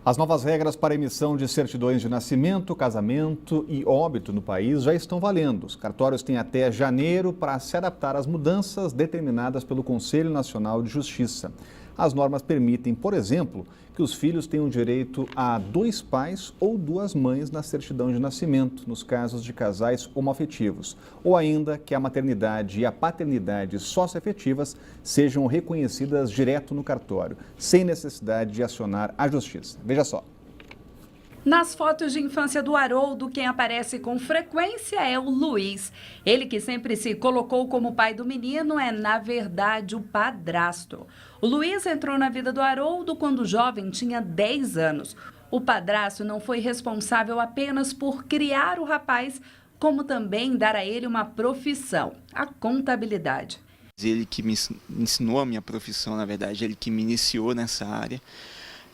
As novas regras para emissão de certidões de nascimento, casamento e óbito no país já estão valendo. Os cartórios têm até janeiro para se adaptar às mudanças determinadas pelo Conselho Nacional de Justiça. As normas permitem, por exemplo, que os filhos tenham direito a 2 pais ou 2 mães na certidão de nascimento, nos casos de casais homoafetivos, ou ainda que a maternidade e a paternidade socioafetivas sejam reconhecidas direto no cartório, sem necessidade de acionar a justiça. Veja só. Nas fotos de infância do Haroldo, quem aparece com frequência é o Luiz. Ele, que sempre se colocou como pai do menino, é, na verdade, o padrasto. O Luiz entrou na vida do Haroldo quando o jovem tinha 10 anos. O padrasto não foi responsável apenas por criar o rapaz, como também dar a ele uma profissão, a contabilidade. Ele que me ensinou a minha profissão, na verdade, ele que me iniciou nessa área.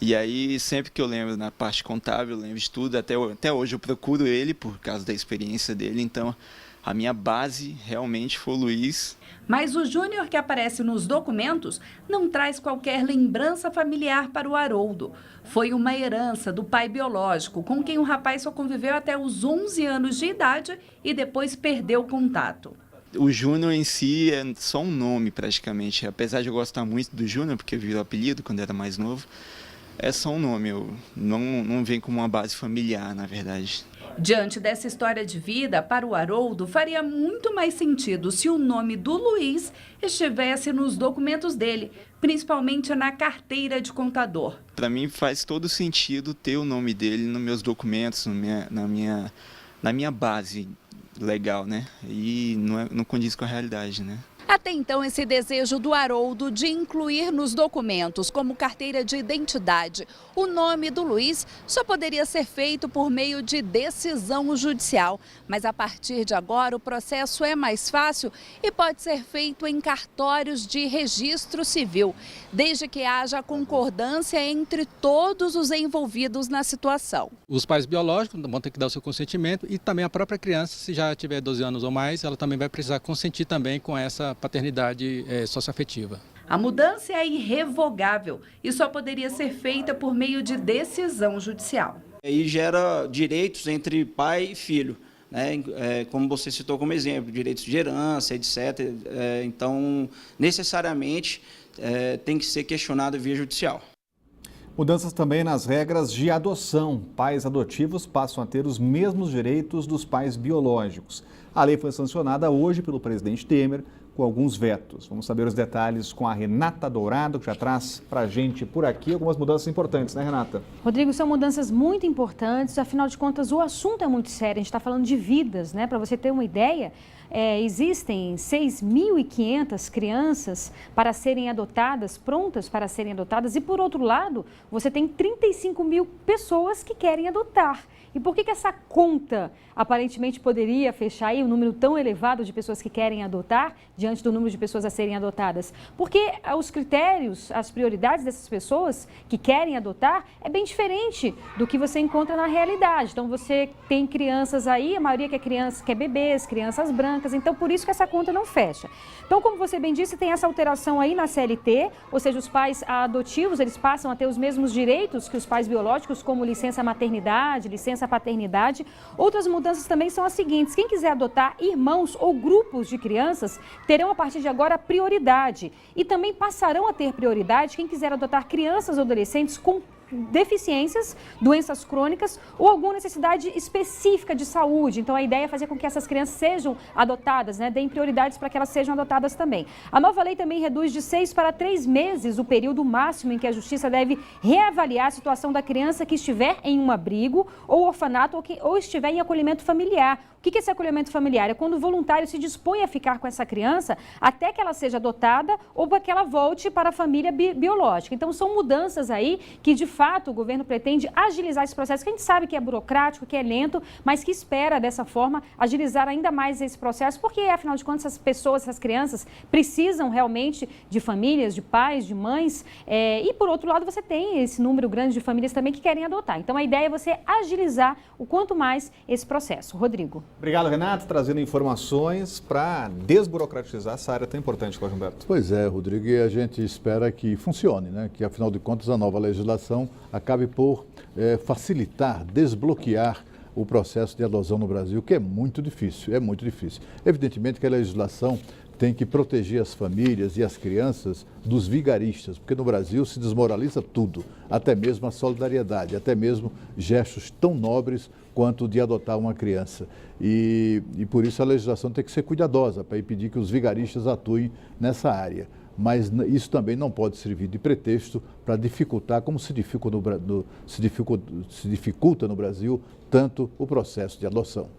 E aí, sempre que eu lembro na parte contábil, eu lembro de tudo, até hoje eu procuro ele por causa da experiência dele, então a minha base realmente foi o Luiz. Mas o Júnior, que aparece nos documentos, não traz qualquer lembrança familiar para o Haroldo. Foi uma herança do pai biológico, com quem o rapaz só conviveu até os 11 anos de idade e depois perdeu o contato. O Júnior em si é só um nome praticamente, apesar de eu gostar muito do Júnior, porque eu vi o apelido quando era mais novo. É só um nome, não vem como uma base familiar, na verdade. Diante dessa história de vida, para o Haroldo, faria muito mais sentido se o nome do Luiz estivesse nos documentos dele, principalmente na carteira de contador. Para mim faz todo sentido ter o nome dele nos meus documentos, na minha base legal, né? E não condiz com a realidade, né? Até então, esse desejo do Haroldo de incluir nos documentos, como carteira de identidade, o nome do Luiz, só poderia ser feito por meio de decisão judicial. Mas a partir de agora, o processo é mais fácil e pode ser feito em cartórios de registro civil, desde que haja concordância entre todos os envolvidos na situação. Os pais biológicos vão ter que dar o seu consentimento e também a própria criança, se já tiver 12 anos ou mais, ela também vai precisar consentir também com essa paternidade socioafetiva. A mudança é irrevogável e só poderia ser feita por meio de decisão judicial. E gera direitos entre pai e filho, né? Como você citou como exemplo, direitos de herança, etc. Então, necessariamente, tem que ser questionado via judicial. Mudanças também nas regras de adoção. Pais adotivos passam a ter os mesmos direitos dos pais biológicos. A lei foi sancionada hoje pelo presidente Temer, com alguns vetos. Vamos saber os detalhes com a Renata Dourado, que já traz para a gente por aqui algumas mudanças importantes, né, Renata? Rodrigo, são mudanças muito importantes, afinal de contas o assunto é muito sério, a gente está falando de vidas, né? Para você ter uma ideia, existem 6.500 crianças para serem adotadas, prontas para serem adotadas, e por outro lado, você tem 35 mil pessoas que querem adotar. E por que essa conta aparentemente poderia fechar aí um número tão elevado de pessoas que querem adotar, diante do número de pessoas a serem adotadas? Porque os critérios, as prioridades dessas pessoas que querem adotar é bem diferente do que você encontra na realidade. Então você tem crianças aí, a maioria que é criança, que é bebês, crianças brancas, então por isso que essa conta não fecha. Então, como você bem disse, tem essa alteração aí na CLT, ou seja, os pais adotivos, eles passam a ter os mesmos direitos que os pais biológicos, como licença maternidade, licença paternidade. Outras mudanças também são as seguintes: quem quiser adotar irmãos ou grupos de crianças terão a partir de agora prioridade, e também passarão a ter prioridade quem quiser adotar crianças ou adolescentes com deficiências, doenças crônicas ou alguma necessidade específica de saúde. Então a ideia é fazer com que essas crianças sejam adotadas, né? Deem prioridades para que elas sejam adotadas também. A nova lei também reduz de 6 para 3 meses o período máximo em que a Justiça deve reavaliar a situação da criança que estiver em um abrigo ou orfanato ou estiver em acolhimento familiar. O que é esse acolhimento familiar? É quando o voluntário se dispõe a ficar com essa criança até que ela seja adotada ou para que ela volte para a família biológica. Então são mudanças aí que de fato, o governo pretende agilizar esse processo, que a gente sabe que é burocrático, que é lento, mas que espera, dessa forma, agilizar ainda mais esse processo, porque, afinal de contas, essas pessoas, essas crianças, precisam realmente de famílias, de pais, de mães, e, por outro lado, você tem esse número grande de famílias também que querem adotar. Então, a ideia é você agilizar o quanto mais esse processo. Rodrigo. Obrigado, Renato, trazendo informações para desburocratizar essa área tão importante, Cláudio Humberto. Pois é, Rodrigo, e a gente espera que funcione, né? Que, afinal de contas, a nova legislação acabe por facilitar, desbloquear o processo de adoção no Brasil, que é muito difícil, é muito difícil. Evidentemente que a legislação tem que proteger as famílias e as crianças dos vigaristas, porque no Brasil se desmoraliza tudo, até mesmo a solidariedade, até mesmo gestos tão nobres quanto de adotar uma criança. E por isso a legislação tem que ser cuidadosa para impedir que os vigaristas atuem nessa área. Mas isso também não pode servir de pretexto para dificultar, como se dificulta no Brasil, tanto o processo de adoção.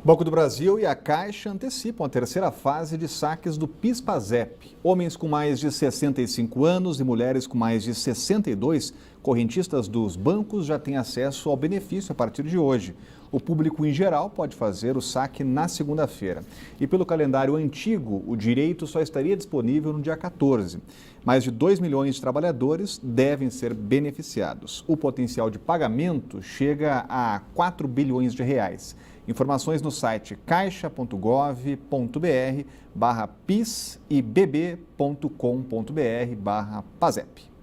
Banco do Brasil e a Caixa antecipam a terceira fase de saques do PIS/PASEP. Homens com mais de 65 anos e mulheres com mais de 62, correntistas dos bancos, já têm acesso ao benefício a partir de hoje. O público em geral pode fazer o saque na segunda-feira. E pelo calendário antigo, o direito só estaria disponível no dia 14. Mais de 2 milhões de trabalhadores devem ser beneficiados. O potencial de pagamento chega a 4 bilhões de reais. Informações no site caixa.gov.br/PIS e bb.com.br/PASEP.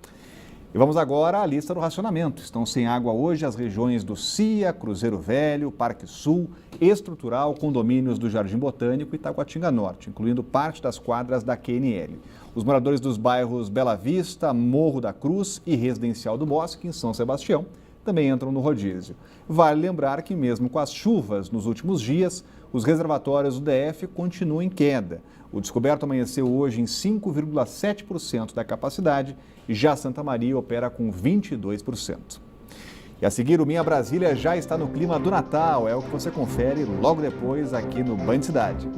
E vamos agora à lista do racionamento. Estão sem água hoje as regiões do CIA, Cruzeiro Velho, Parque Sul, Estrutural, condomínios do Jardim Botânico e Taguatinga Norte, incluindo parte das quadras da QNL. Os moradores dos bairros Bela Vista, Morro da Cruz e Residencial do Bosque, em São Sebastião, também entram no rodízio. Vale lembrar que mesmo com as chuvas nos últimos dias, os reservatórios do DF continuam em queda. O descoberto amanheceu hoje em 5,7% da capacidade e já Santa Maria opera com 22%. E a seguir, o Minha Brasília já está no clima do Natal, é o que você confere logo depois aqui no Band Cidade.